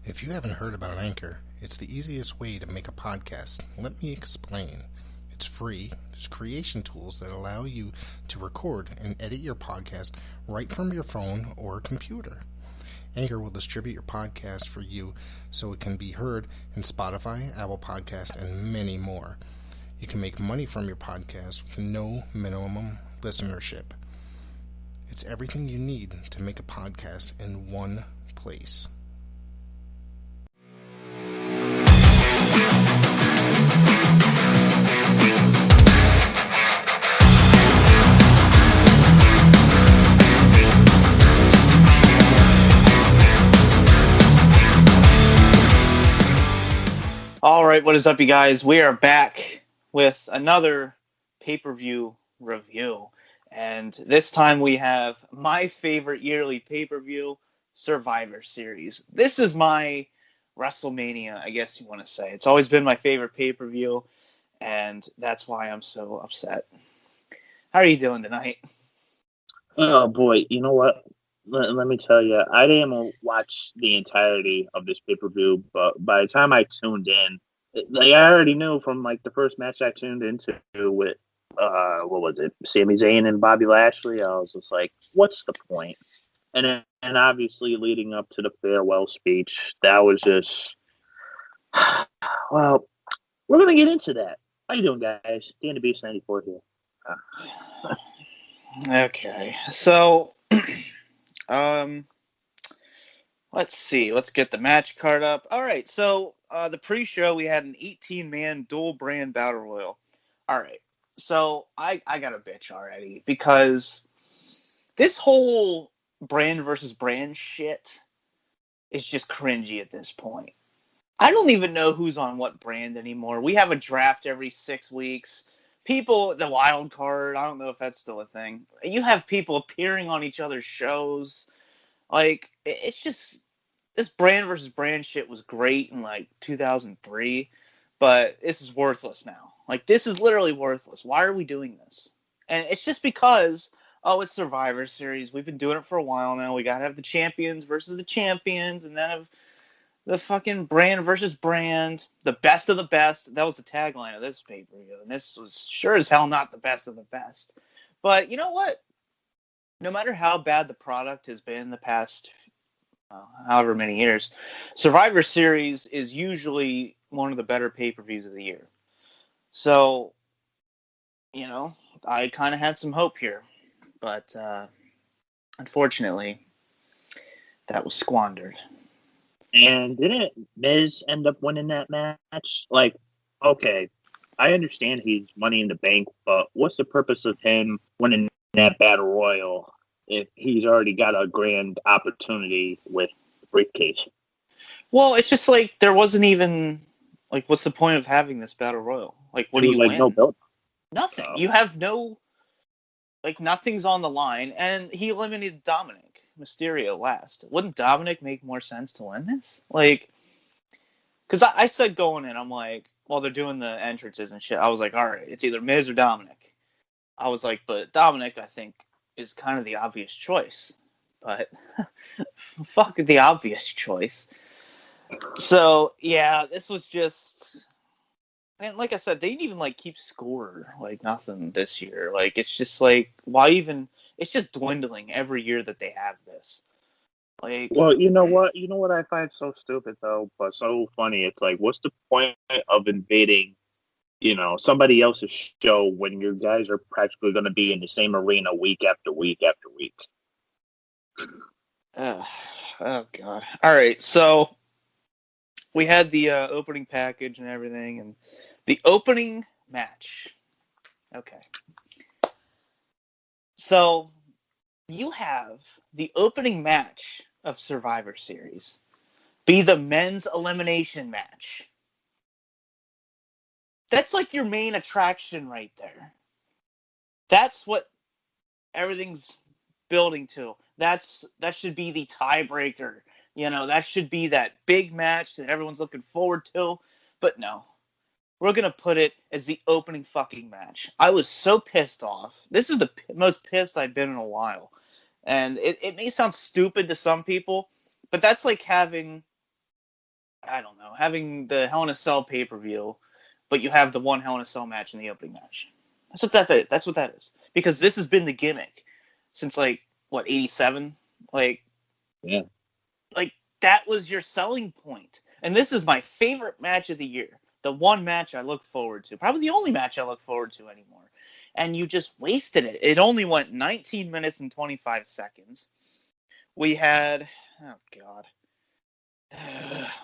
If you haven't heard about Anchor, it's the easiest way to make a podcast. Let me explain. It's free. There's creation tools that allow you to record and edit your podcast right from your phone or computer. Anchor will distribute your podcast for you so it can be heard in Spotify, Apple Podcast, and many more. You can make money from your podcast with no minimum listenership. It's everything you need to make a podcast in one place. All right, what is up, you guys? We are back with another pay-per-view review. And this time we have my favorite yearly pay-per-view, Survivor Series. This is my WrestleMania, I guess you want to say. It's always been my favorite pay-per-view, and that's why I'm so upset. How are you doing tonight? Oh, boy. You know what? Let me tell you, I didn't watch the entirety of this pay-per-view, but by the time I tuned in, I already knew from like the first match I tuned into with, what was it, Sami Zayn and Bobby Lashley. I was just like, what's the point? And obviously leading up to the farewell speech, that was just, well, we're going to get into that. How you doing, guys? Dan the Beast 94 here. Okay, so let's see. Let's get the match card up. All right, so the pre-show, we had an 18-man dual-brand battle royal. All right, so I got a bitch already because this whole brand versus brand shit is just cringy at this point. I don't even know who's on what brand anymore. We have a draft every 6 weeks. People, the wild card, I don't know if that's still a thing. You have people appearing on each other's shows. Like, it's just, this brand versus brand shit was great in like 2003, but this is worthless now. Like, this is literally worthless. Why are we doing this? And it's just because, oh, it's Survivor Series. We've been doing it for a while now. We got to have the champions versus the champions, and then have the fucking brand versus brand, the best of the best. That was the tagline of this pay-per-view, and this was sure as hell not the best of the best. But you know what? No matter how bad the product has been the past however many years, Survivor Series is usually one of the better pay-per-views of the year. So, you know, I kind of had some hope here, but unfortunately, that was squandered. And didn't Miz end up winning that match? Like, okay, I understand he's Money in the Bank, but what's the purpose of him winning that Battle Royal if he's already got a grand opportunity with the briefcase? Well, it's just like there wasn't even, like, what's the point of having this Battle Royal? Like, what do you win? No build. Nothing. You have no, like, nothing's on the line, and he eliminated Dominic Mysterio last. Wouldn't Dominic make more sense to win this? Like, because I said going in, I'm like, well, they're doing the entrances and shit. I was like, all right, it's either Miz or Dominic. I was like, but Dominic, I think, is kind of the obvious choice. But fuck the obvious choice. So, yeah, this was just... And like I said, they didn't even, like, keep score, like, nothing this year. Like, it's just, like, why even... It's just dwindling every year that they have this. Like... Well, you know what? You know what I find so stupid, though, but so funny? It's like, what's the point of invading, somebody else's show when your guys are practically going to be in the same arena week after week after week? Oh, God. All right, so... We had the opening package and everything, and the opening match. Okay. So, you have the opening match of Survivor Series be the men's elimination match. That's like your main attraction right there. That's what everything's building to. That should be the tiebreaker. That should be that big match that everyone's looking forward to. But no. We're going to put it as the opening fucking match. I was so pissed off. This is the most pissed I've been in a while. And it may sound stupid to some people, but that's like having I don't know, having the Hell in a Cell pay-per-view, but you have the one Hell in a Cell match in the opening match. That's what that is. Because this has been the gimmick since, like, what, 87? Yeah. Like, that was your selling point. And this is my favorite match of the year. The one match I look forward to. Probably the only match I look forward to anymore. And you just wasted it. It only went 19 minutes and 25 seconds. We had, oh God,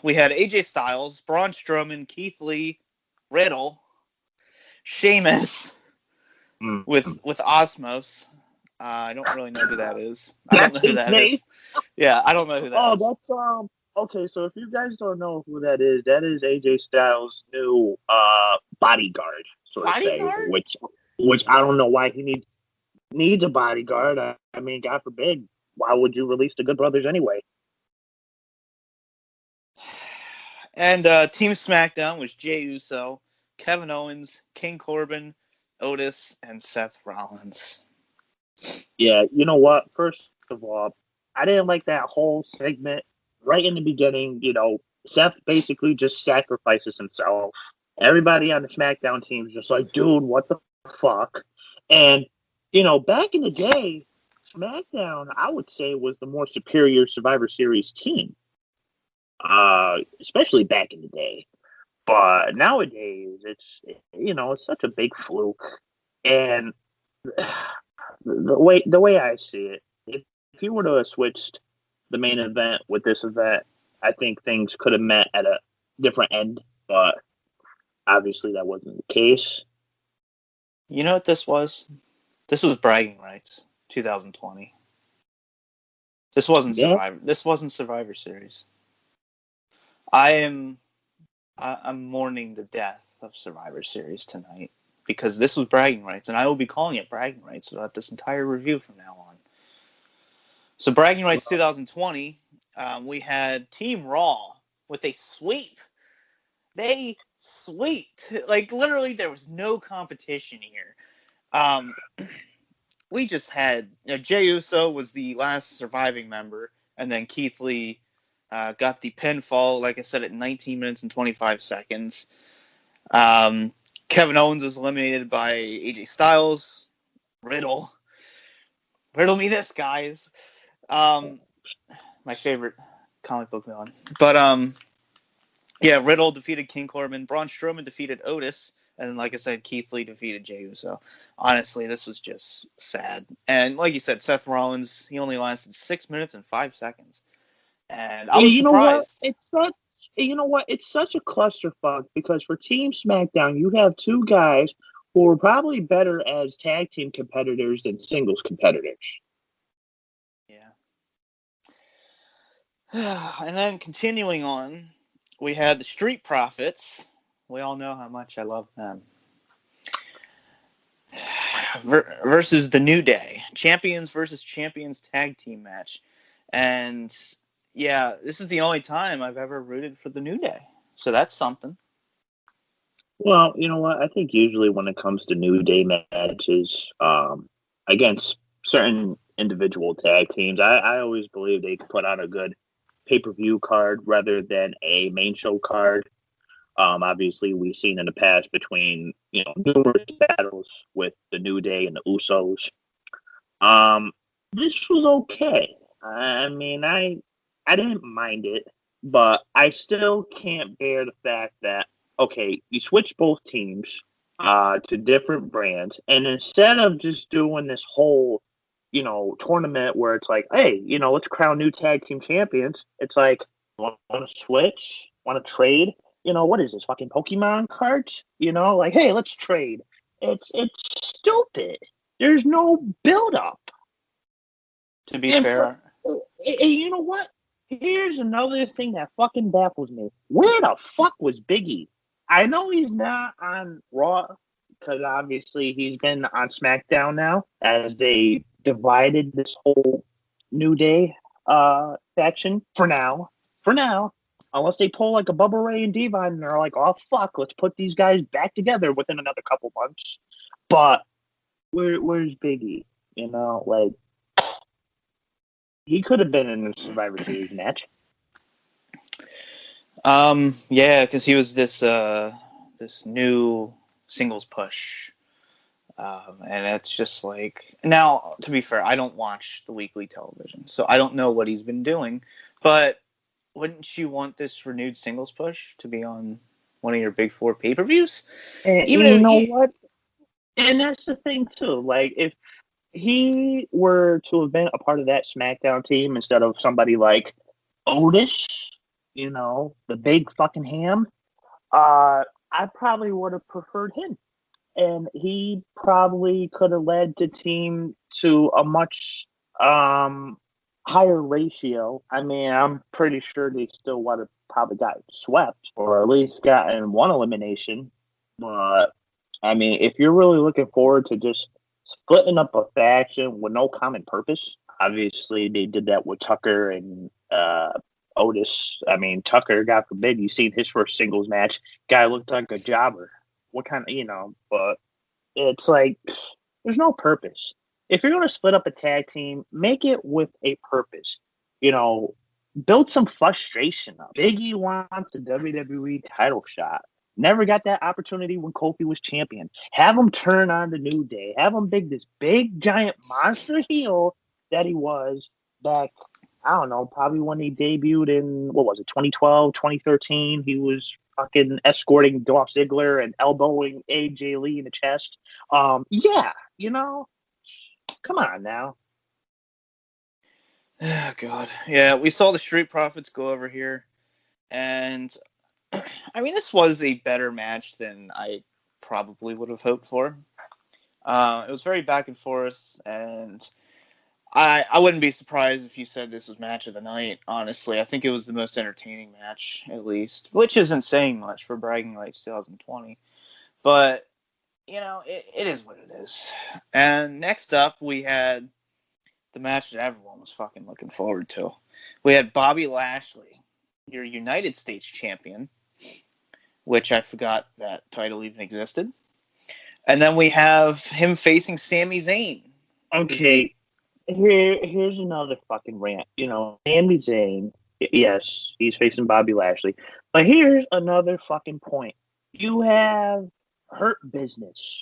we had AJ Styles, Braun Strowman, Keith Lee, Riddle, Sheamus with Osmos. I don't really know who that is. I don't That's know who his that name? is. Yeah, I don't know who that is. That's okay. So if you guys don't know who that is AJ Styles' new bodyguard, so to say, Bodyguard? which I don't know why he needs a bodyguard. I mean, God forbid, why would you release the Good Brothers anyway? And Team SmackDown was Jey Uso, Kevin Owens, King Corbin, Otis, and Seth Rollins. Yeah, you know what? First of all, I didn't like that whole segment right in the beginning. You know, Seth basically just sacrifices himself. Everybody on the SmackDown team is just like, dude, what the fuck? And, you know, back in the day, SmackDown, I would say, was the more superior Survivor Series team, especially back in the day. But nowadays, it's such a big fluke. And the way I see it, if you were to have switched the main event with this event, I think things could have met at a different end, but obviously that wasn't the case. You know what this was? This was bragging rights, 2020. This wasn't Yeah. Survivor. This wasn't Survivor Series. I'm mourning the death of Survivor Series tonight because this was bragging rights, and I will be calling it bragging rights throughout this entire review from now on. So bragging rights 2020, we had Team Raw with a sweep. They sweeped. Like, literally, there was no competition here. We just had, Jey Uso was the last surviving member, and then Keith Lee got the pinfall, like I said, at 19 minutes and 25 seconds. Kevin Owens was eliminated by AJ Styles. Riddle me this, guys. My favorite comic book villain. But yeah, Riddle defeated King Corbin. Braun Strowman defeated Otis. And like I said, Keith Lee defeated Jey Uso. Honestly, this was just sad. And like you said, Seth Rollins, he only lasted 6 minutes and 5 seconds. And I was surprised. It's such a clusterfuck because for Team SmackDown, you have two guys who are probably better as tag team competitors than singles competitors. Yeah. And then continuing on, we had the Street Profits. We all know how much I love them. Versus the New Day. Champions versus Champions tag team match. And yeah, this is the only time I've ever rooted for the New Day. So that's something. Well, you know what? I think usually when it comes to New Day matches against certain individual tag teams, I always believe they could put on a good pay-per-view card rather than a main show card. Obviously, we've seen in the past between numerous battles with the New Day and the Usos. This was okay. I mean, I didn't mind it, but I still can't bear the fact that okay, you switch both teams to different brands, and instead of just doing this whole tournament where it's like, hey, let's crown new tag team champions. It's like, want to switch? Want to trade? What is this, fucking Pokemon cards? Like, hey, let's trade. It's stupid. There's no build up. To be fair. And you know what? Here's another thing that fucking baffles me. Where the fuck was Biggie? I know he's not on Raw because obviously he's been on SmackDown now as they divided this whole New Day faction for now. Unless they pull like a Bubba Ray and Devon and they're like, oh, fuck, let's put these guys back together within another couple months. But where's Biggie? Like, he could have been in the Survivor Series match. Yeah, because he was this new singles push. And it's just like, now, to be fair, I don't watch the weekly television, so I don't know what he's been doing. But wouldn't you want this renewed singles push to be on one of your big four pay-per-views? And Even you know if, what? And that's the thing too. Like, if he were to have been a part of that SmackDown team instead of somebody like Otis, the big fucking ham, I probably would have preferred him. And he probably could have led the team to a much higher ratio. I mean, I'm pretty sure they still would have probably got swept or at least gotten one elimination. But I mean, if you're really looking forward to just splitting up a faction with no common purpose, obviously they did that with Tucker and Otis. I mean, Tucker, God forbid, you seen his first singles match. Guy looked like a jobber. What kind of, but it's like, there's no purpose. If you're going to split up a tag team, make it with a purpose. You know, build some frustration up. Biggie wants a WWE title shot. Never got that opportunity when Kofi was champion. Have him turn on the New Day. Have him this big giant monster heel that he was back, I don't know, probably when he debuted in, 2012, 2013. He was fucking escorting Dolph Ziggler and elbowing AJ Lee in the chest. Yeah, come on now. oh God, yeah, we saw the Street Profits go over here, and I mean, this was a better match than I probably would have hoped for. It was very back and forth, and I wouldn't be surprised if you said this was match of the night, honestly. I think it was the most entertaining match, at least, which isn't saying much for bragging rights 2020. But, it is what it is. And next up, we had the match that everyone was fucking looking forward to. We had Bobby Lashley, your United States champion, which I forgot that title even existed. And then we have him facing Sami Zayn. Okay, here's another fucking rant. Sami Zayn, yes, he's facing Bobby Lashley. But here's another fucking point. You have Hurt Business.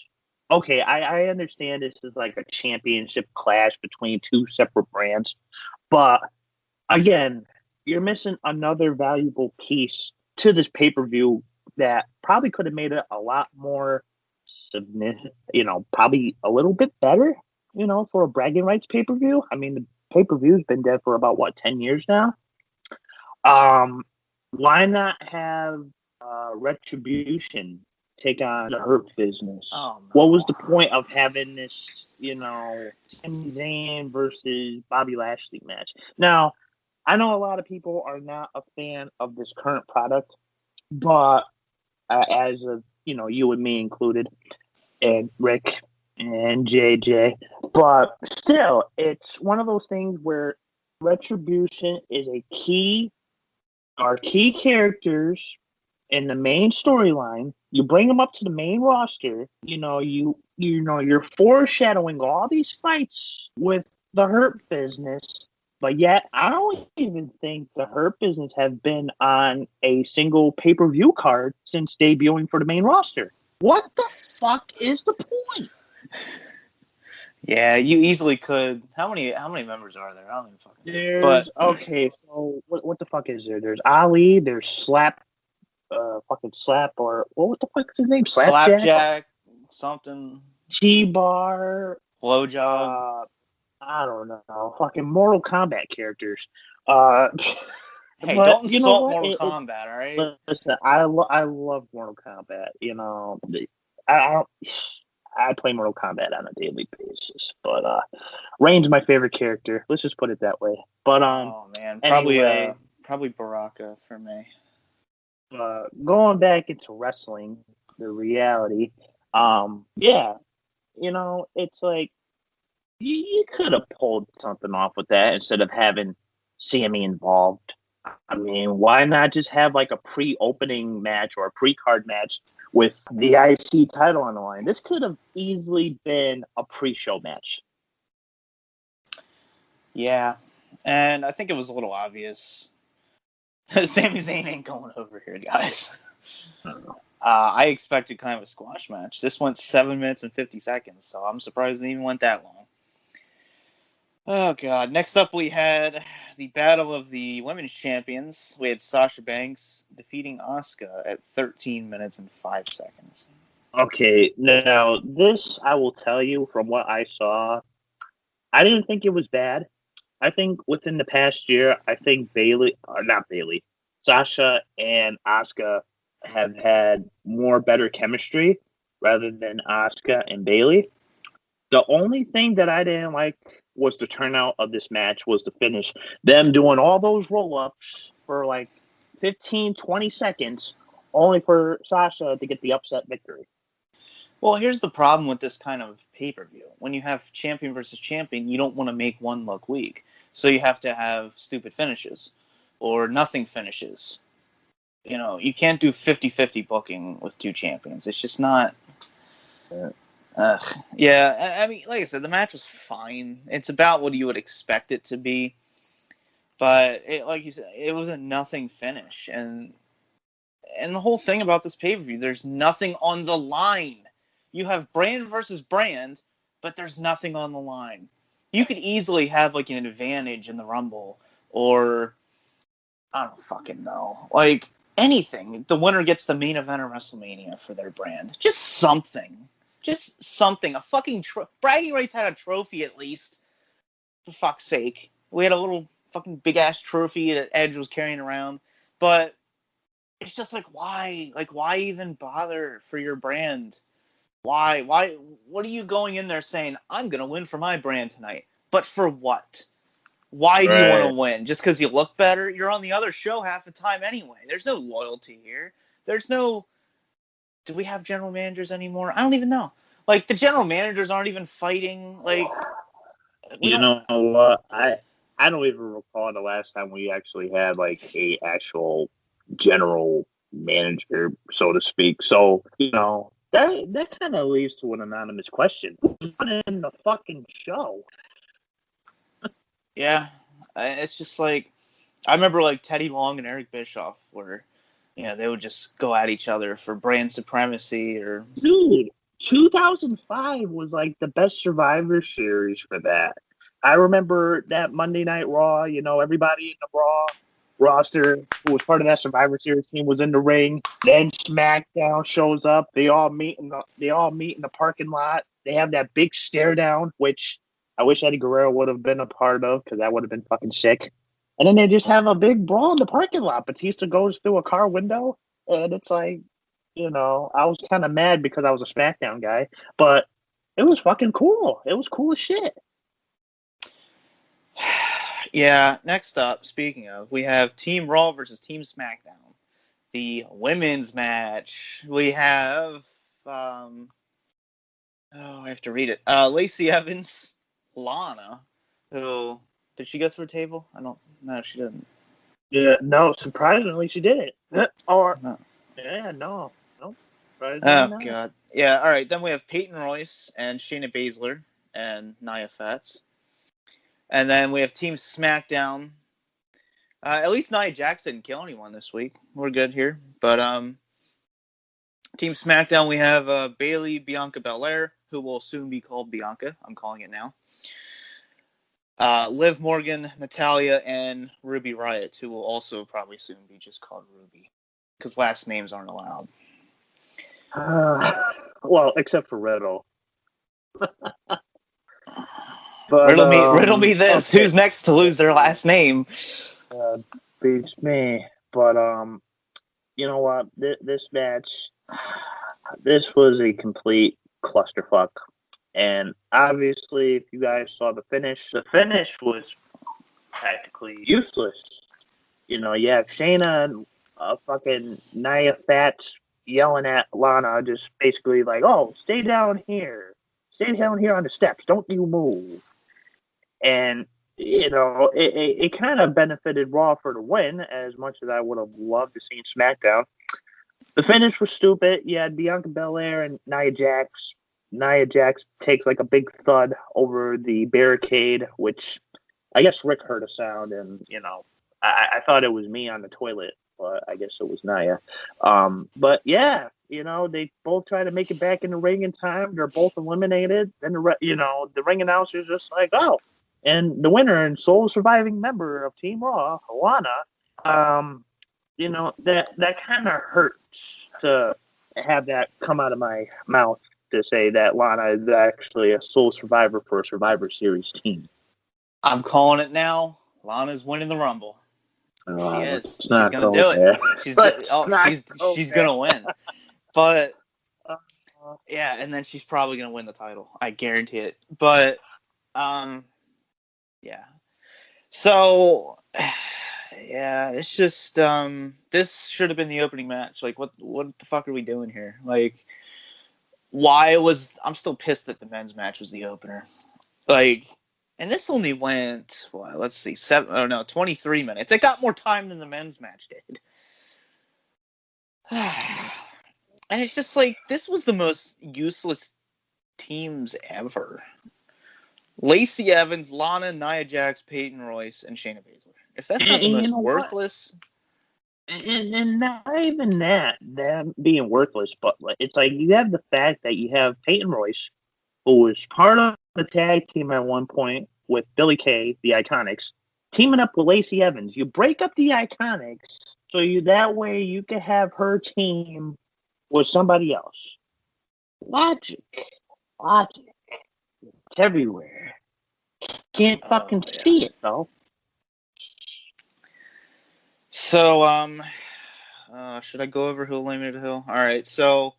Okay, I understand this is like a championship clash between two separate brands. But again, you're missing another valuable piece to this pay-per-view that probably could have made it a lot more significant, probably a little bit better, for a bragging rights pay-per-view. I mean, the pay-per-view's been dead for about 10 years now. Why not have Retribution take on the Hurt Business? Oh, no. What was the point of having this, Sami Zayn versus Bobby Lashley match? Now, I know a lot of people are not a fan of this current product, but as of, you and me included, and Rick and JJ, but still, it's one of those things where Retribution is are key characters in the main storyline. You bring them up to the main roster. You're foreshadowing all these fights with the Hurt Business, but yet I don't even think the Hurt Business have been on a single pay-per-view card since debuting for the main roster. What the fuck is the point? Yeah, you easily could. How many members are there? I don't even fucking know. There's okay, so what the fuck is there? There's Ali, there's fucking Slap, or what the fuck is his name? Slapjack, something. T-Bar, Blowjob. I don't know, fucking Mortal Kombat characters. Hey, But don't you know insult what? Mortal Kombat, all right? Listen, I love Mortal Kombat. I don't. I play Mortal Kombat on a daily basis, but Rain's my favorite character. Let's just put it that way. But Oh man, anyway, probably Baraka for me. Going back into wrestling, the reality, yeah, it's like you could have pulled something off with that instead of having Sammy involved. I mean, why not just have like a pre-opening match or a pre-card match with the IC title on the line? This could have easily been a pre-show match. Yeah, and I think it was a little obvious Sami Zayn ain't going over here, guys. I expected kind of a squash match. This went 7 minutes and 50 seconds, so I'm surprised it even went that long. Oh, God. Next up, we had the Battle of the Women's Champions. We had Sasha Banks defeating Asuka at 13 minutes and 5 seconds. Okay, now this I will tell you from what I saw, I didn't think it was bad. I think within the past year, I think Sasha and Asuka have had more better chemistry rather than Asuka and Bailey. The only thing that I didn't like was the turnout of this match was the finish. Them doing all those roll-ups for like 15, 20 seconds only for Sasha to get the upset victory. Well, here's the problem with this kind of pay-per-view. When you have champion versus champion, you don't want to make one look weak. So you have to have stupid finishes or nothing finishes. You know, you can't do 50-50 booking with two champions. It's just not... yeah, I mean, like I said, the match was fine. It's about what you would expect it to be. But, like you said, it was a nothing finish. And the whole thing about this pay-per-view, there's nothing on the line. You have brand versus brand, but there's nothing on the line. You could easily have, like, an advantage in the Rumble, or, I don't fucking know, like, anything. The winner gets the main event of WrestleMania for their brand. Just something. Just something. A fucking bragging rights had a trophy, at least. For fuck's sake. We had a little fucking big-ass trophy that Edge was carrying around. But it's just like, why? Like, why even bother for your brand? Why? What are you going in there saying, I'm going to win for my brand tonight? But for what? Why do you want to win? Just because you look better? You're on the other show half the time anyway. There's no loyalty here. There's no... Do we have general managers anymore? I don't even know. Like, the general managers aren't even fighting. Like, you know what? I don't even recall the last time we actually had like a actual general manager, so to speak. So that kind of leads to an anonymous question: who's running the fucking show? Yeah, it's just like, I remember like Teddy Long and Eric Bischoff, where they would just go at each other for brand supremacy. Or dude, 2005 was like the best Survivor Series for that. I remember that Monday Night Raw. Everybody in the Raw roster who was part of that Survivor Series team was in the ring. Then SmackDown shows up. They all meet in the parking lot. They have that big stare down, which I wish Eddie Guerrero would have been a part of because that would have been fucking sick. And then they just have a big brawl in the parking lot. Batista goes through a car window, and it's like, I was kind of mad because I was a SmackDown guy, but it was fucking cool. It was cool as shit. Yeah, next up, speaking of, we have Team Raw versus Team SmackDown. The women's match. We have, I have to read it. Lacey Evans, Lana, who, did she go through a table? No, she didn't. Yeah, no, surprisingly, she didn't. Or, no. Yeah, no. Oh, God. Yeah, all right. Then we have Peyton Royce and Shayna Baszler and Nia Jax. And then we have Team SmackDown. At least Nia Jax didn't kill anyone this week. We're good here. But Team SmackDown, we have Bayley, Bianca Belair, who will soon be called Bianca. I'm calling it now. Liv Morgan, Natalya, and Ruby Riott, who will also probably soon be just called Ruby, because last names aren't allowed. Well, except for Riddle. But, riddle me this. Okay. Who's next to lose their last name? Beats me. But, you know what? This match, this was a complete clusterfuck. And obviously, if you guys saw the finish was practically useless. You have Shayna and fucking Nia Jax yelling at Lana, just basically like, oh, stay down here. Stay down here on the steps. Don't you move. And, it kind of benefited Raw for the win, as much as I would have loved to see SmackDown. The finish was stupid. You had Bianca Belair and Nia Jax. Nia Jax takes like a big thud over the barricade, which I guess Rick heard a sound and, I thought it was me on the toilet, but I guess it was Naya. But yeah, they both try to make it back in the ring in time. They're both eliminated. Then the ring announcer's just like, oh, and the winner and sole surviving member of Team Raw, Alana. That kind of hurts to have that come out of my mouth to say that Lana is actually a sole survivor for a Survivor Series team. I'm calling it now. Lana's winning the Rumble. She is. She's gonna do there. it. She's gonna win. But yeah, and then she's probably gonna win the title. I guarantee it. But yeah. So yeah, it's just this should have been the opening match. Like, what the fuck are we doing here? Like, I'm still pissed that the men's match was the opener. Like, and this only went, well, let's see, 23 minutes. It got more time than the men's match did. And it's just like, this was the most useless teams ever. Lacey Evans, Lana, Nia Jax, Peyton Royce, and Shayna Baszler. If that's not the most worthless. And not even that being worthless, but it's like you have the fact that you have Peyton Royce, who was part of the tag team at one point with Billie Kay, the Iconics, teaming up with Lacey Evans. You break up the Iconics so that way you can have her team with somebody else. Logic. It's everywhere. Can't fucking see it though. So, should I go over who eliminated who? All right, so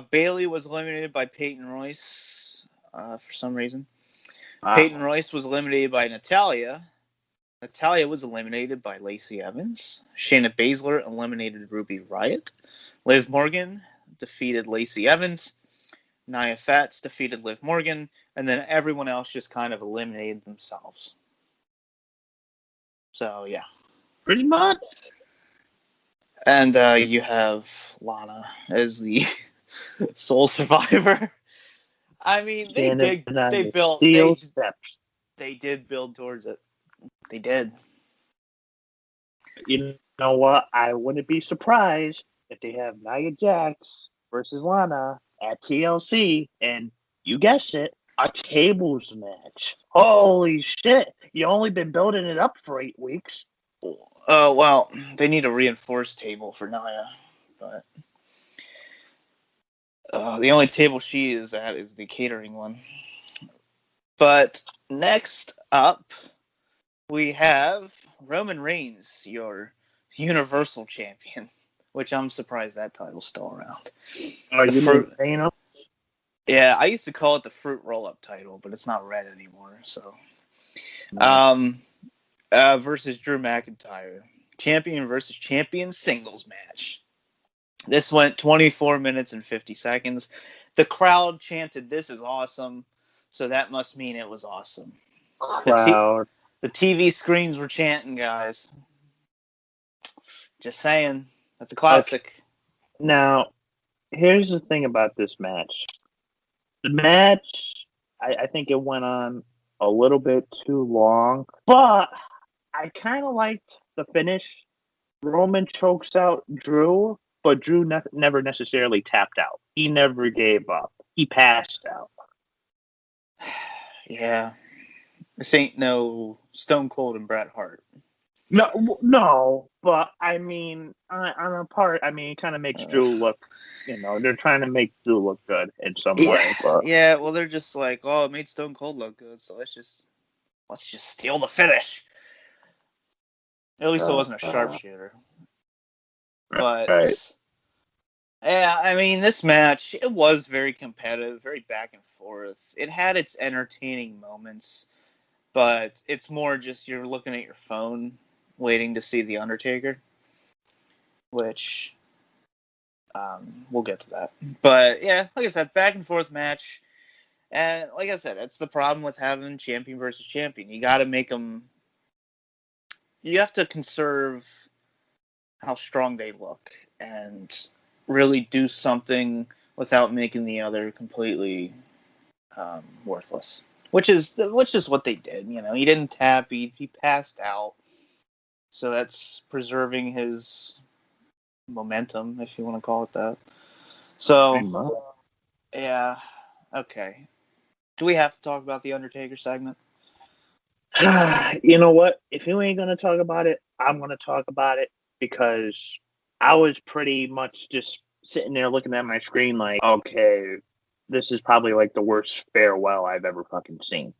Bayley was eliminated by Peyton Royce for some reason. Peyton Royce was eliminated by Natalya. Natalya was eliminated by Lacey Evans. Shayna Baszler eliminated Ruby Riott. Liv Morgan defeated Lacey Evans. Nia Jax defeated Liv Morgan. And then everyone else just kind of eliminated themselves. So, yeah. Pretty much. And you have Lana as the sole survivor. I mean, they did build towards it. They did. You know what? I wouldn't be surprised if they have Nia Jax versus Lana at TLC, and you guessed it, a tables match. Holy shit! You only been building it up for 8 weeks. Well, they need a reinforced table for Nia, but the only table she is at is the catering one. But next up, we have Roman Reigns, your Universal Champion, which I'm surprised that title's still around. Are you maintaining? Yeah, I used to call it the Fruit Roll-Up title, but it's not red anymore. So, versus Drew McIntyre, champion versus champion singles match. This went 24 minutes and 50 seconds. The crowd chanted, "This is awesome," so that must mean it was awesome. Crowd. The TV screens were chanting, guys. Just saying. That's a classic. Okay. Now, here's the thing about this match. The match, I think it went on a little bit too long, but I kind of liked the finish. Roman chokes out Drew, but Drew never necessarily tapped out. He never gave up. He passed out. Yeah. This ain't no Stone Cold and Bret Hart. No, but I mean, on a part, I mean, it kind of makes Drew look, they're trying to make Drew look good in some way. But. Yeah, well, they're just like, oh, it made Stone Cold look good, so let's just steal the finish. At least it wasn't a sharpshooter. But, yeah, I mean, this match, it was very competitive, very back and forth. It had its entertaining moments, but it's more just you're looking at your phone waiting to see The Undertaker, which we'll get to that. But, yeah, like I said, back and forth match. And like I said, that's the problem with having champion versus champion. You got to make them... You have to conserve how strong they look and really do something without making the other completely worthless. Which is what they did. He didn't tap. He passed out. So that's preserving his momentum, if you want to call it that. So, yeah, okay. Do we have to talk about the Undertaker segment? You know what? If you ain't gonna talk about it, I'm gonna talk about it because I was pretty much just sitting there looking at my screen like, okay, this is probably like the worst farewell I've ever fucking seen.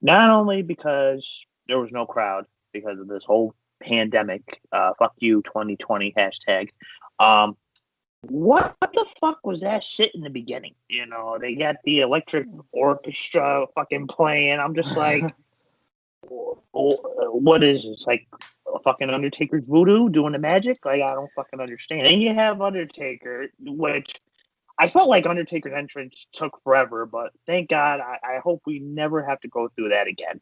Not only because there was no crowd because of this whole pandemic, fuck you 2020 hashtag. What the fuck was that shit in the beginning? You know, they got the electric orchestra fucking playing. I'm just like, what is it? It's like a fucking Undertaker's voodoo doing the magic? Like, I don't fucking understand. And you have Undertaker, which I felt like Undertaker's entrance took forever, but thank God, I hope we never have to go through that again.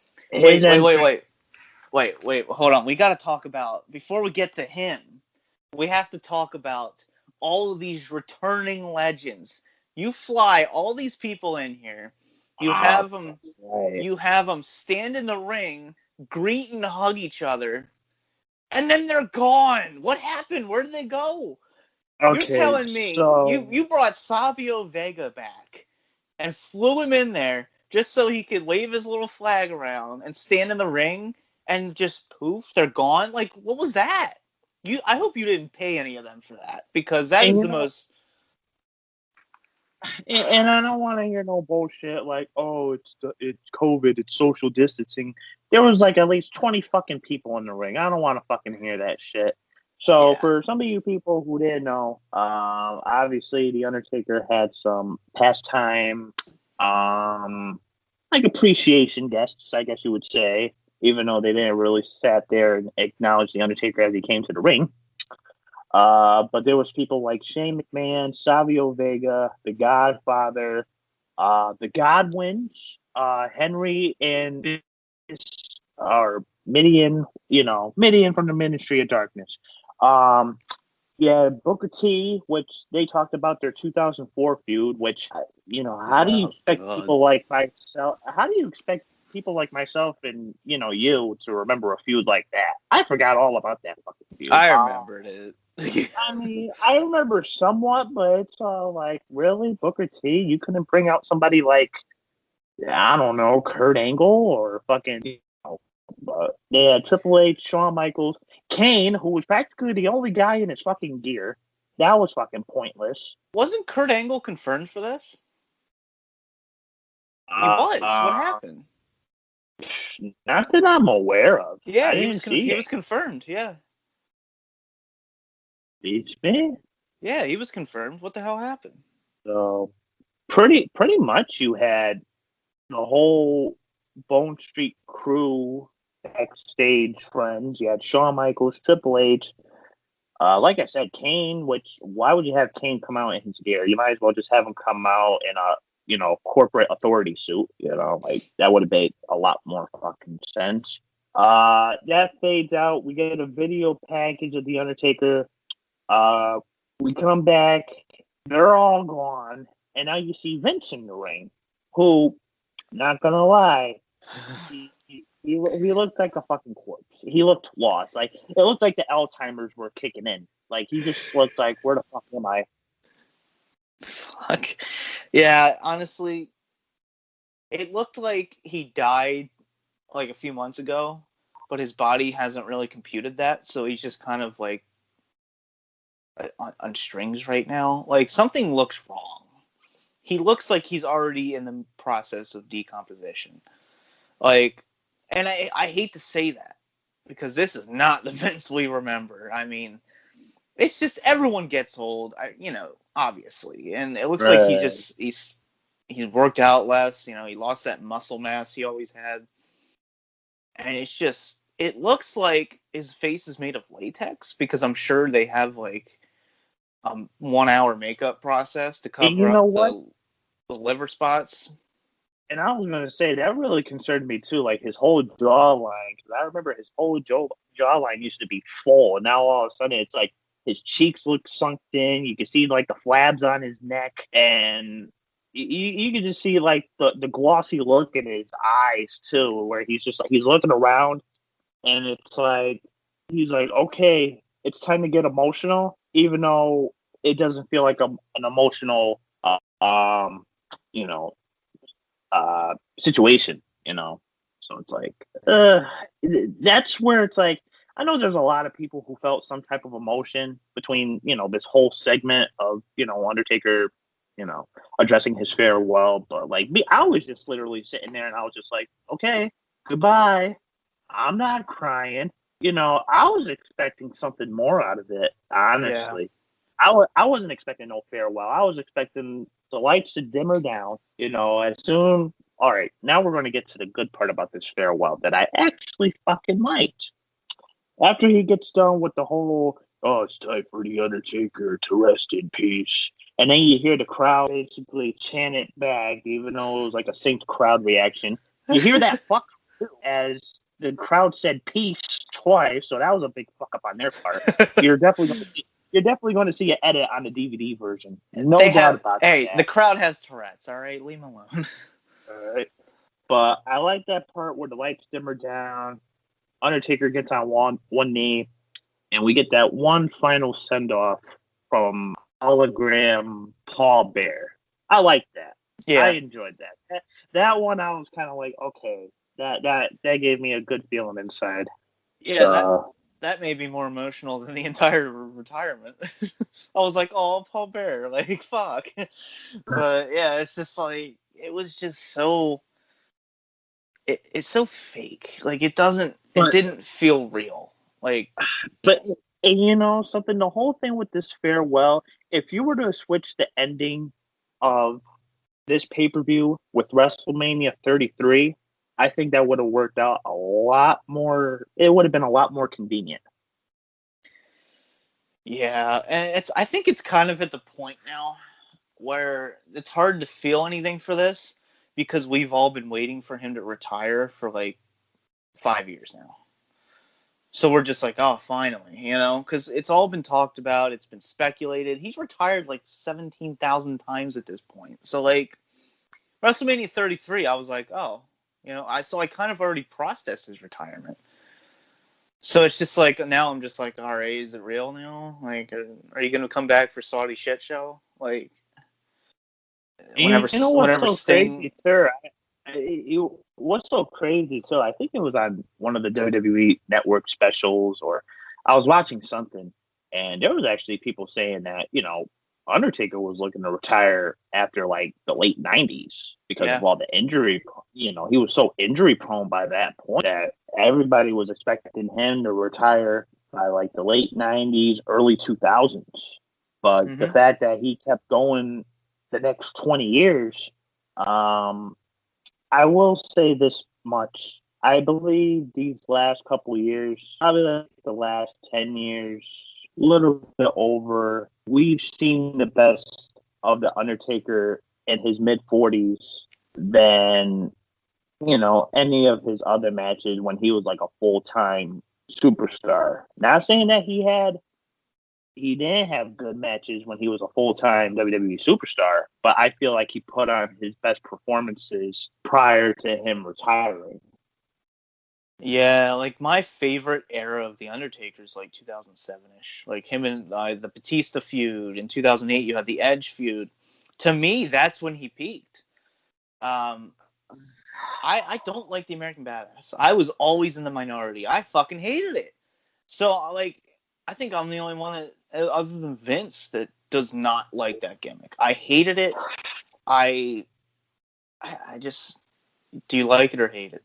Wait, hold on. We got to talk about, before we get to him, we have to talk about all of these returning legends. You fly all these people in here. You have them. Right. You have them stand in the ring, greet and hug each other, and then they're gone. What happened? Where did they go? Okay, You're telling me you brought Savio Vega back and flew him in there just so he could wave his little flag around and stand in the ring and just poof, they're gone? Like, what was that? I hope you didn't pay any of them for that, because that is the most. And I don't want to hear no bullshit like, oh, it's COVID, it's social distancing. There was like at least 20 fucking people in the ring. I don't want to fucking hear that shit. So for some of you people who didn't know, obviously the Undertaker had some pastime, like appreciation guests, I guess you would say, even though they didn't really sat there and acknowledge the Undertaker as he came to the ring. But there was people like Shane McMahon, Savio Vega, The Godfather, the Godwins, Henry, and Midian, Midian from the Ministry of Darkness. Yeah, Booker T, which they talked about their 2004 feud, which, how do you expect people like myself, and, you to remember a feud like that? I forgot all about that fucking feud. I remembered it. I mean, I remember somewhat, but it's like, really? Booker T? You couldn't bring out somebody like, I don't know, Kurt Angle or fucking, but they had Triple H, Shawn Michaels, Kane, who was practically the only guy in his fucking gear. That was fucking pointless. Wasn't Kurt Angle confirmed for this? He was. What happened? Not that I'm aware of. Yeah, he was confirmed. Yeah. Beats me. Yeah, he was confirmed. What the hell happened? So, pretty much, you had the whole Bone Street crew backstage friends. You had Shawn Michaels, Triple H. Like I said, Kane. Which, why would you have Kane come out in his gear? You might as well just have him come out in a corporate authority suit. Like that would have made a lot more fucking sense. That fades out. We get a video package of the Undertaker. We come back. They're all gone, and now you see Vince in the ring, who, not gonna lie, he looked like a fucking corpse. He looked lost. Like, it looked like the Alzheimer's were kicking in. Like, he just looked like, where the fuck am I? Fuck. Yeah, honestly, it looked like he died like a few months ago, but his body hasn't really computed that, so he's just kind of like on strings right now. Like, something looks wrong. He looks like he's already in the process of decomposition. Like, and I hate to say that, because this is not the Vince we remember. I mean, it's just everyone gets old, obviously. And it looks like he's worked out less. He lost that muscle mass he always had. And it looks like his face is made of latex, because I'm sure they have like 1 hour makeup process to cover up the liver spots. And I was going to say, that really concerned me too, like his whole jawline. Because I remember his whole jawline used to be full, and now all of a sudden it's like his cheeks look sunk in. You can see like the flabs on his neck, and you can just see like the glossy look in his eyes too, where he's just like, he's looking around. and it's like he's like, okay, it's time to get emotional, even though it doesn't feel like an emotional, you know, situation, you know. So it's like, that's where it's like, I know there's a lot of people who felt some type of emotion between, this whole segment of, Undertaker, addressing his farewell. But like me, I was just literally sitting there and I was just like, okay, goodbye. I'm not crying. I was expecting something more out of it, Yeah. honestly. I wasn't expecting no farewell. I was expecting the lights to dimmer down, as soon. All right, now we're going to get to the good part about this farewell that I actually fucking liked. After he gets done with the whole, oh, it's time for the Undertaker to rest in peace. And then you hear the crowd basically chant it back, even though it was like a synced crowd reaction. You hear that fuck as the crowd said peace twice, so that was a big fuck up on their part. You're definitely going to see an edit on the DVD version. No doubt about hey, that. the crowd has Tourette's, all right? Leave him alone. All right. But I like that part where the lights dimmer down, Undertaker gets on one knee, and we get that one final send off from hologram Paul Bear. I like that. Yeah. I enjoyed that. That one I was kind of like, okay, that gave me a good feeling inside. Yeah, that made me more emotional than the entire retirement. I was like, oh, Paul Bear, like, fuck. But yeah, it's just like, it was just so, it's so fake. Like, it didn't feel real. Like, but something, the whole thing with this farewell, if you were to switch the ending of this pay-per-view with WrestleMania 33, I think that would have worked out a lot more. It would have been a lot more convenient. yeah, and I think it's kind of at the point now where it's hard to feel anything for this because we've all been waiting for him to retire for like 5 years now. So we're just like, oh, finally, because it's all been talked about. It's been speculated. He's retired like 17,000 times at this point. So like WrestleMania 33, I was like, oh, I kind of already processed his retirement. So it's just like, now I'm just like, all right, is it real now? Like, are you going to come back for Saudi shit show? Like, You know what's whenever so Sting. crazy, sir? What's so crazy too? I think it was on one of the WWE Network specials, or I was watching something, and there was actually people saying that Undertaker was looking to retire after like the late '90s because of Yeah. all the injury. He was so injury prone by that point that everybody was expecting him to retire by like the late '90s, early 2000s. But the fact that he kept going the next 20 years, I will say this much. I believe these last couple of years, probably like the last 10 years, a little bit over, we've seen the best of The Undertaker in his mid 40s than, any of his other matches when he was like a full time superstar. Not saying that he didn't have good matches when he was a full-time WWE superstar, but I feel like he put on his best performances prior to him retiring. Yeah, like my favorite era of The Undertaker is like 2007-ish. Like him and the Batista feud. In 2008, you had the Edge feud. To me, that's when he peaked. I don't like the American Badass. I was always in the minority. I fucking hated it. So, like, I think I'm the only one other than Vince that does not like that gimmick. I hated it. I just, do you like it or hate it?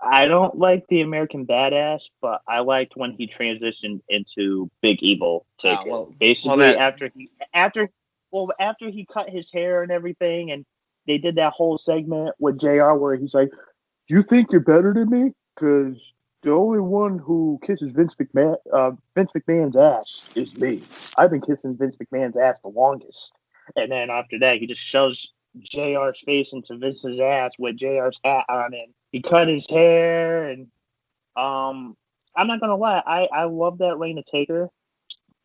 I don't like the American Badass, but I liked when he transitioned into Big Evil Taker. Basically, after he cut his hair and everything, and they did that whole segment with JR where he's like, "You think you're better than me? Because the only one who kisses Vince McMahon's ass is me. I've been kissing Vince McMahon's ass the longest." And then after that, he just shoves JR's face into Vince's ass with JR's hat on, and he cut his hair. And I'm not gonna lie, I love that Reign of Taker.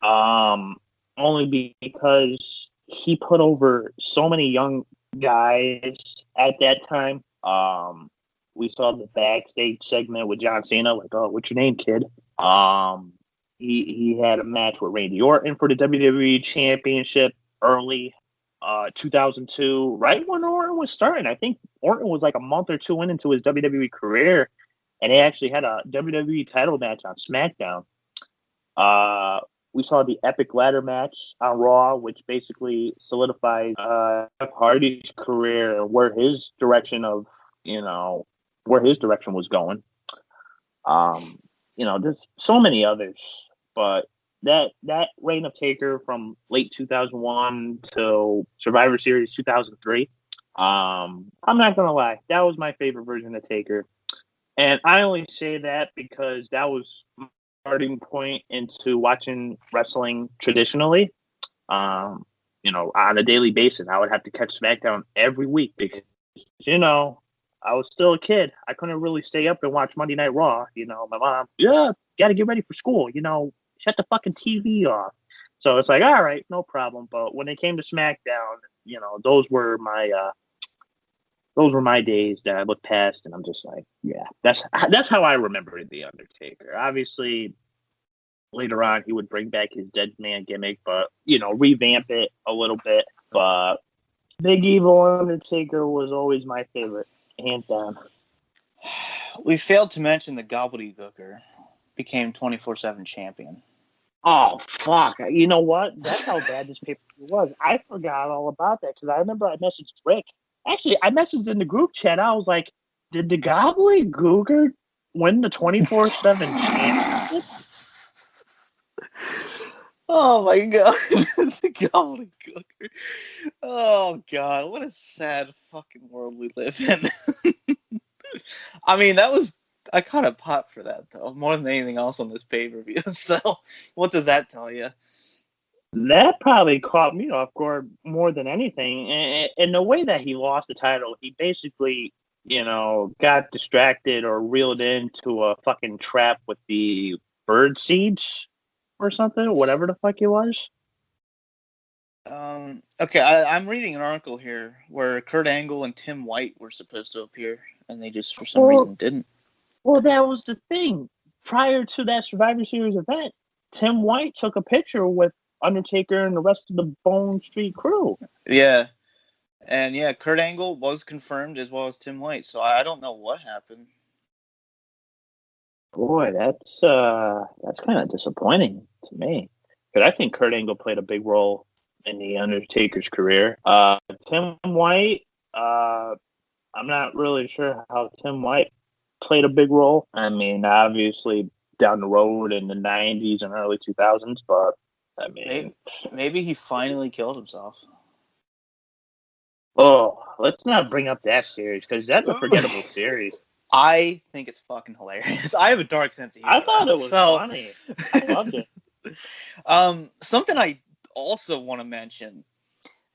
Only because he put over so many young guys at that time. we saw the backstage segment with John Cena, like, oh, what's your name, kid? He had a match with Randy Orton for the WWE Championship early 2002, right when Orton was starting. I think Orton was like a month or two into his WWE career, and he actually had a WWE title match on SmackDown. We saw the epic ladder match on Raw, which basically solidified Jeff Hardy's career and where his direction was going. There's so many others, but that reign of Taker from late 2001 till Survivor Series 2003. I'm not gonna lie, that was my favorite version of Taker, and I only say that because that was my starting point into watching wrestling traditionally. On a daily basis, I would have to catch SmackDown every week because I was still a kid. I couldn't really stay up and watch Monday Night Raw. My mom, got to get ready for school. Shut the fucking TV off. So it's like, all right, no problem. But when it came to SmackDown, those were my days that I looked past, and I'm just like, yeah, that's how I remember The Undertaker. Obviously, later on, he would bring back his dead man gimmick, but revamp it a little bit. But Big Evil Undertaker was always my favorite, hands down. We failed to mention the Gobbledygooker became 24/7 champion. Oh, fuck. You know what? That's how bad this pay-per-view was. I forgot all about that because I remember I messaged Rick. Actually, I messaged in the group chat. I was like, did the Gobbledygooker win the 24/7 championship? Oh, my God. The Gobbledygooker. Oh, God. What a sad fucking world we live in. I mean, I kind of popped for that, though, more than anything else on this pay-per-view. So, what does that tell you? That probably caught me off guard more than anything. And the way that he lost the title, he basically, got distracted or reeled into a fucking trap with the bird seeds or something, whatever the fuck it was. Okay, I'm reading an article here where Kurt Angle and Tim White were supposed to appear, and they just, for some reason, didn't. Well, that was the thing. Prior to that Survivor Series event, Tim White took a picture with Undertaker and the rest of the Bone Street crew. Yeah. And yeah, Kurt Angle was confirmed as well as Tim White, so I don't know what happened. Boy, that's kind of disappointing to me. Because I think Kurt Angle played a big role in the Undertaker's career. Tim White, I'm not really sure how Tim White played a big role. I mean, obviously down the road in the 90s and early 2000s, but I mean, maybe he finally killed himself. Oh, let's not bring up that series because that's a forgettable series. I think it's fucking hilarious. I have a dark sense of humor. I thought it was funny. I loved it. Something I also want to mention.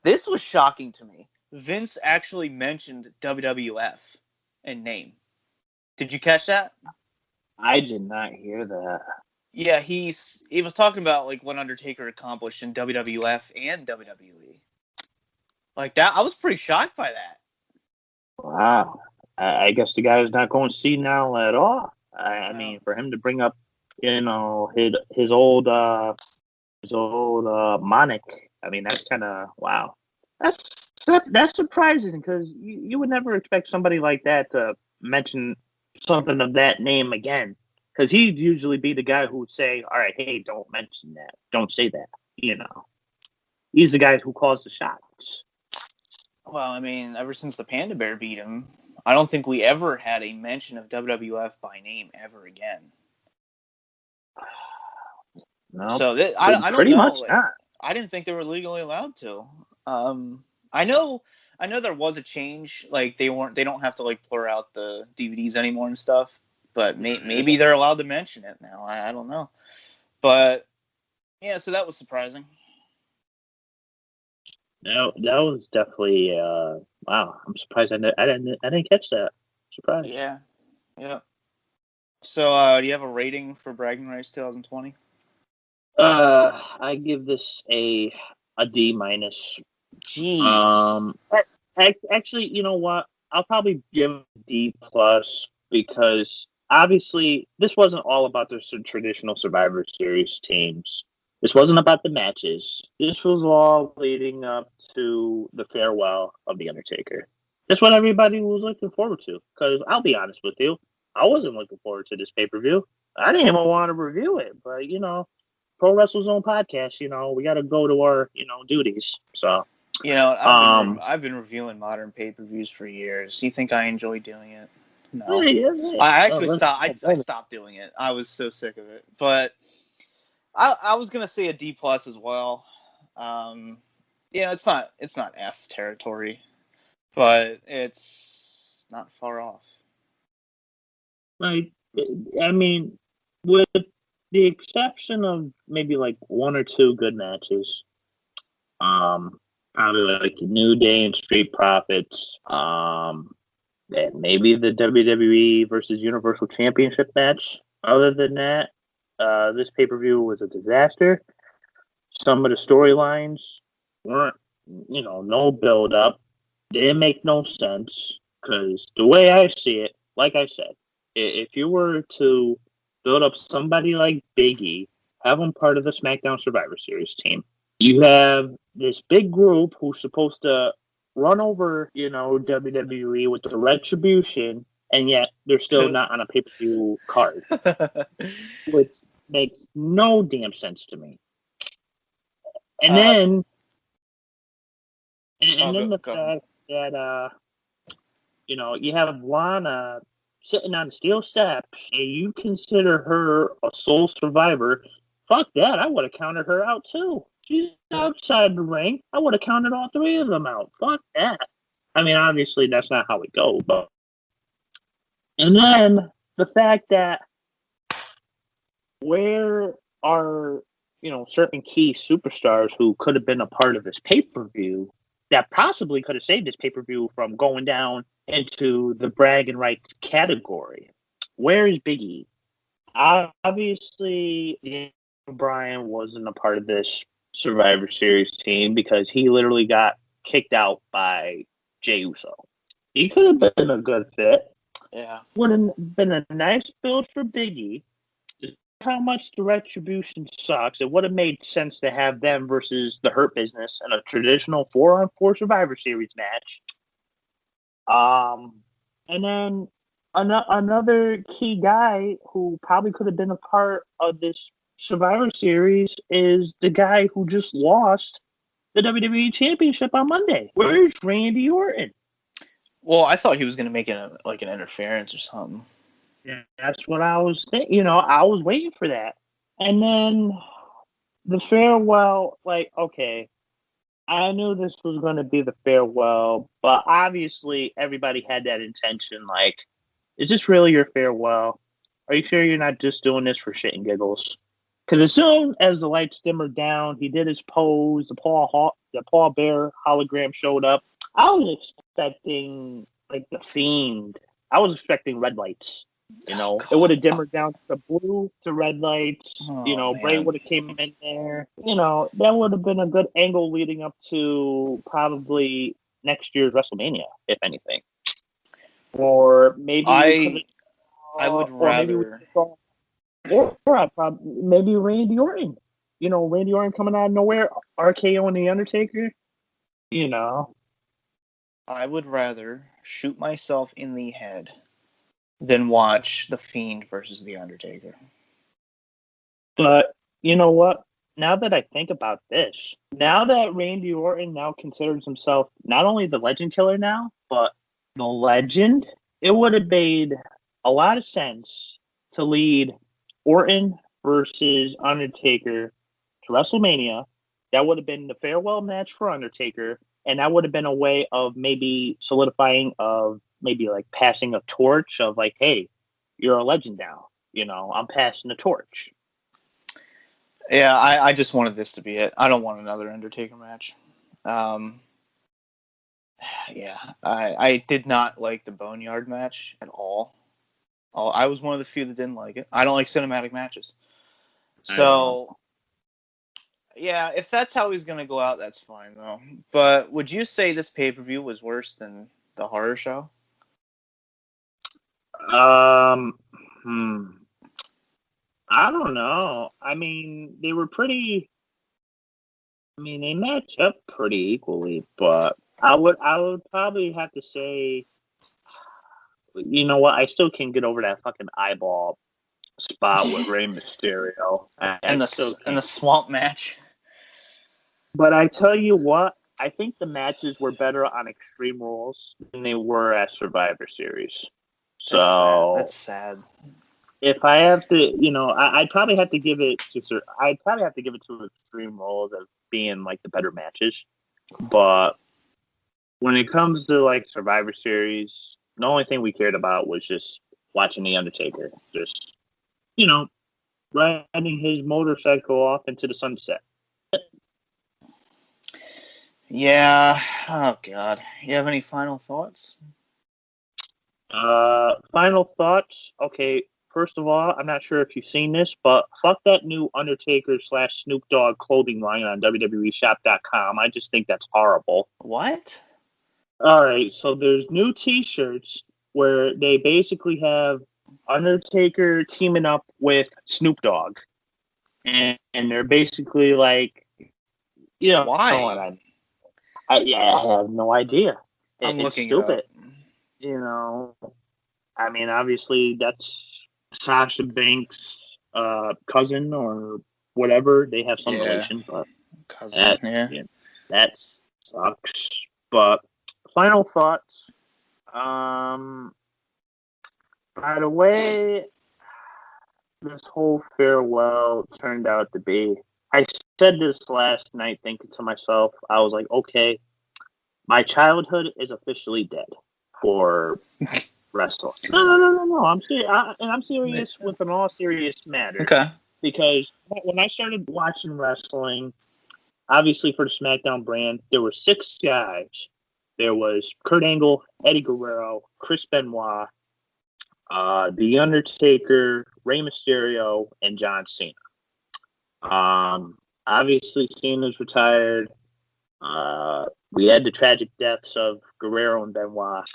This was shocking to me. Vince actually mentioned WWF in name. Did you catch that? I did not hear that. Yeah, he was talking about like what Undertaker accomplished in WWF and WWE. Like that, I was pretty shocked by that. Wow. I guess the guy is not going senile at all. I mean, for him to bring up, his old Monic. I mean, that's kind of wow. That's surprising because you would never expect somebody like that to mention something of that name again. Because he'd usually be the guy who would say, "All right, hey, don't mention that. Don't say that." He's the guy who calls the shots. Well, I mean, ever since the Panda Bear beat him, I don't think we ever had a mention of WWF by name ever again. No, so I don't pretty know. Much like, not. I didn't think they were legally allowed to. I know there was a change. Like they don't have to like blur out the DVDs anymore and stuff. But maybe they're allowed to mention it now. I don't know. But yeah, so that was surprising. No, that was definitely wow. I'm surprised I didn't catch that. Surprised. Yeah. So, do you have a rating for Bragging Rights 2020? I give this a D-. Jeez. Actually, you know what? I'll probably give it a D plus because obviously this wasn't all about the traditional Survivor Series teams. This wasn't about the matches. This was all leading up to the farewell of The Undertaker. That's what everybody was looking forward to. Because I'll be honest with you, I wasn't looking forward to this pay per view. I didn't even want to review it, but Pro Wrestle Zone podcast, we got to go to our duties. So I've been reviewing modern pay-per-views for years. You think I enjoy doing it? No. yeah. I actually stopped. I stopped doing it. I was so sick of it. But I was gonna say a D plus as well. It's not F territory, but it's not far off. Like, I mean, with the exception of maybe like one or two good matches, probably like New Day and Street Profits, and maybe the WWE versus Universal Championship match. Other than that, this pay-per-view was a disaster. Some of the storylines weren't, no build-up. Didn't make no sense because the way I see it, like I said, if you were to build up somebody like Big E, have him part of the SmackDown Survivor Series team, you have this big group who's supposed to run over, WWE with the Retribution, and yet they're still not on a pay-per-view card, which makes no damn sense to me. And then the fact that you have Lana sitting on the steel steps and you consider her a sole survivor, fuck that. I would have counted her out too. She's outside the ring. I would have counted all three of them out. Fuck that. I mean, obviously that's not how it goes, but and then the fact that where are certain key superstars who could have been a part of this pay-per-view that possibly could have saved this pay-per-view from going down into the brag and rights category. Where is Big E? Obviously, Daniel Bryan wasn't a part of this Survivor Series team because he literally got kicked out by Jey Uso. He could have been a good fit. Yeah. Would have been a nice build for Big E. How much the Retribution sucks, it would have made sense to have them versus the Hurt Business in a traditional 4-on-4 Survivor Series match. And then another key guy who probably could have been a part of this Survivor Series is the guy who just lost the WWE Championship on Monday. Where's Randy Orton? Well, I thought he was going to make an interference or something. Yeah, that's what I was thinking. I was waiting for that. And then the farewell, okay, I knew this was going to be the farewell, but obviously everybody had that intention. Is this really your farewell? Are you sure you're not just doing this for shit and giggles? Because as soon as the lights dimmered down, he did his pose, the Paul Bear hologram showed up. I was expecting, the Fiend. I was expecting red lights. It would have dimmered down to blue to red lights. Bray would have came in there. That would have been a good angle leading up to probably next year's WrestleMania, if anything. Or maybe I would rather. Maybe Randy Orton. Randy Orton coming out of nowhere, RKO and The Undertaker. I would rather shoot myself in the head than watch The Fiend versus The Undertaker. But you know what? Now that I think about this, now that Randy Orton now considers himself not only the legend killer now, but the legend, it would have made a lot of sense to lead Orton versus Undertaker to WrestleMania. That would have been the farewell match for Undertaker, and that would have been a way of maybe solidifying of maybe passing a torch of hey, you're a legend now. I'm passing the torch. Yeah, I just wanted this to be it. I don't want another Undertaker match. Yeah, I did not like the Boneyard match at all. I was one of the few that didn't like it. I don't like cinematic matches. So, yeah, if that's how he's going to go out, that's fine, though. But would you say this pay-per-view was worse than the horror show? Hmm. I don't know. I mean, they were pretty. I mean, they match up pretty equally, but I would probably have to say, you know what? I still can't get over that fucking eyeball spot with Rey Mysterio. I still And the can't. swamp match. But I tell you what, I think the matches were better on Extreme Rules than they were at Survivor Series. That's sad. So That's sad. if I have to, I'd probably have to give it to I'd probably have to give it to Extreme Rules as being like the better matches. But when it comes to like Survivor Series, the only thing we cared about was just watching the Undertaker, just you know, riding his motorcycle off into the sunset. Yeah. Oh God. You have any final thoughts? Final thoughts. Okay, first of all, I'm not sure if you've seen this, but fuck that new Undertaker / Snoop Dogg clothing line on WWEshop.com. I just think that's horrible. What? All right, so there's new T-shirts where they basically have Undertaker teaming up with Snoop Dogg, and they're basically like, Why? what I have no idea. I'm It's looking it up. stupid. I mean, obviously that's Sasha Banks' cousin or whatever. They have some relation, but Cousin. Yeah. that sucks. But final thoughts. By the way, this whole farewell turned out to be. I said this last night, thinking to myself, I was like, okay, my childhood is officially dead for wrestling. No. I'm serious, and I'm serious with an all serious matter. Okay. Because when I started watching wrestling, obviously for the SmackDown brand, there were 6 guys. There was Kurt Angle, Eddie Guerrero, Chris Benoit, The Undertaker, Rey Mysterio, and John Cena. Obviously, Cena's retired. We had the tragic deaths of Guerrero and Benoit.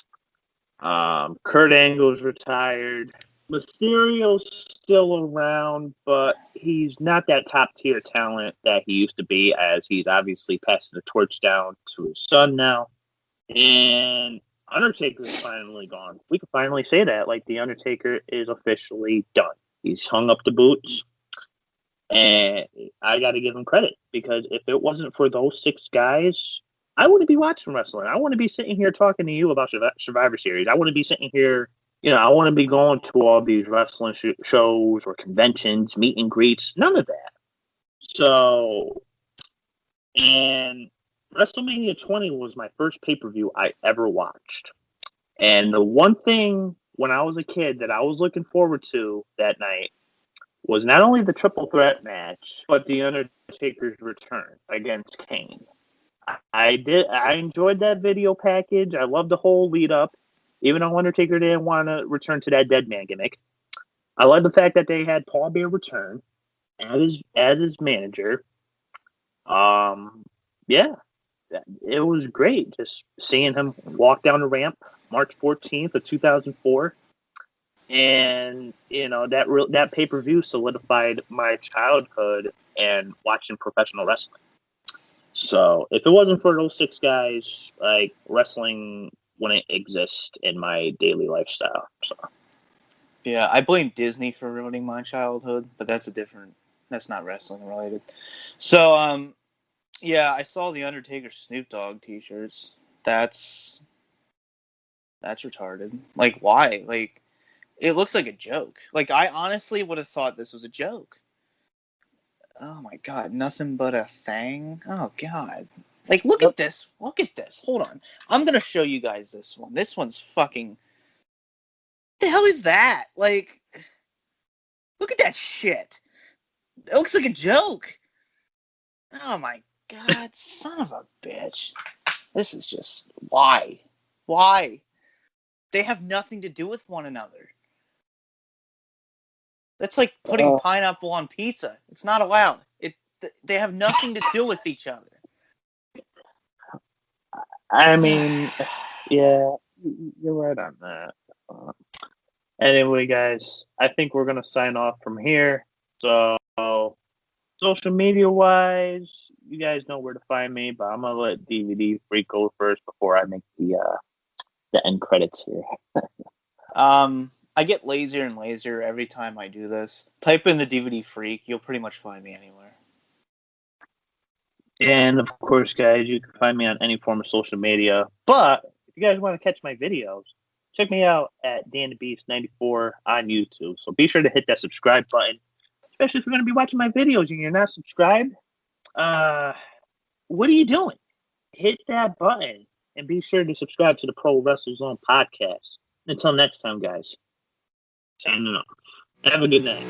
Kurt Angle's retired. Mysterio's still around, but he's not that top tier talent that he used to be, as he's obviously passing the torch down to his son now. And Undertaker's finally gone. We can finally say that. Like, the Undertaker is officially done. He's hung up the boots. And I got to give him credit, because if it wasn't for those 6 guys, I wouldn't be watching wrestling. I wouldn't be sitting here talking to you about Survivor Series. I wouldn't be sitting here, I wouldn't be going to all these wrestling shows or conventions, meet and greets, none of that. So, and WrestleMania 20 was my first pay-per-view I ever watched. And the one thing when I was a kid that I was looking forward to that night was not only the triple threat match, but the Undertaker's return against Kane. I enjoyed that video package. I loved the whole lead up, even though Undertaker didn't want to return to that dead man gimmick. I love the fact that they had Paul Bear return as his manager. Yeah, it was great just seeing him walk down the ramp March 14th of 2004. And that pay-per-view solidified my childhood and watching professional wrestling. So if it wasn't for those 6 guys, like, wrestling wouldn't exist in my daily lifestyle. So Yeah, I blame Disney for ruining my childhood, but that's not wrestling related. So, yeah, I saw the Undertaker Snoop Dogg t-shirts. That's retarded. Like, why? Like, it looks like a joke. Like, I honestly would have thought this was a joke. Oh my God, nothing but a thing. Oh God. Like, look at this. Look at this. Hold on. I'm gonna show you guys this one. This one's fucking. What the hell is that? Like, look at that shit. It looks like a joke. Oh my God, son of a bitch. This is just why? Why? They have nothing to do with one another. That's like putting pineapple on pizza. It's not allowed. They have nothing to do with each other. I mean, yeah, you're right on that. Anyway, guys, I think we're gonna sign off from here. So, social media wise, you guys know where to find me, but I'm gonna let DVD Freak go first before I make the end credits here. I get lazier and lazier every time I do this. Type in the DVD Freak, you'll pretty much find me anywhere. And of course, guys, you can find me on any form of social media. But if you guys want to catch my videos, check me out at DanTheBeast94 on YouTube. So be sure to hit that subscribe button, especially if you're going to be watching my videos and you're not subscribed. What are you doing? Hit that button and be sure to subscribe to the Pro Wrestling Zone podcast. Until next time, guys. Signing off. Have a good night.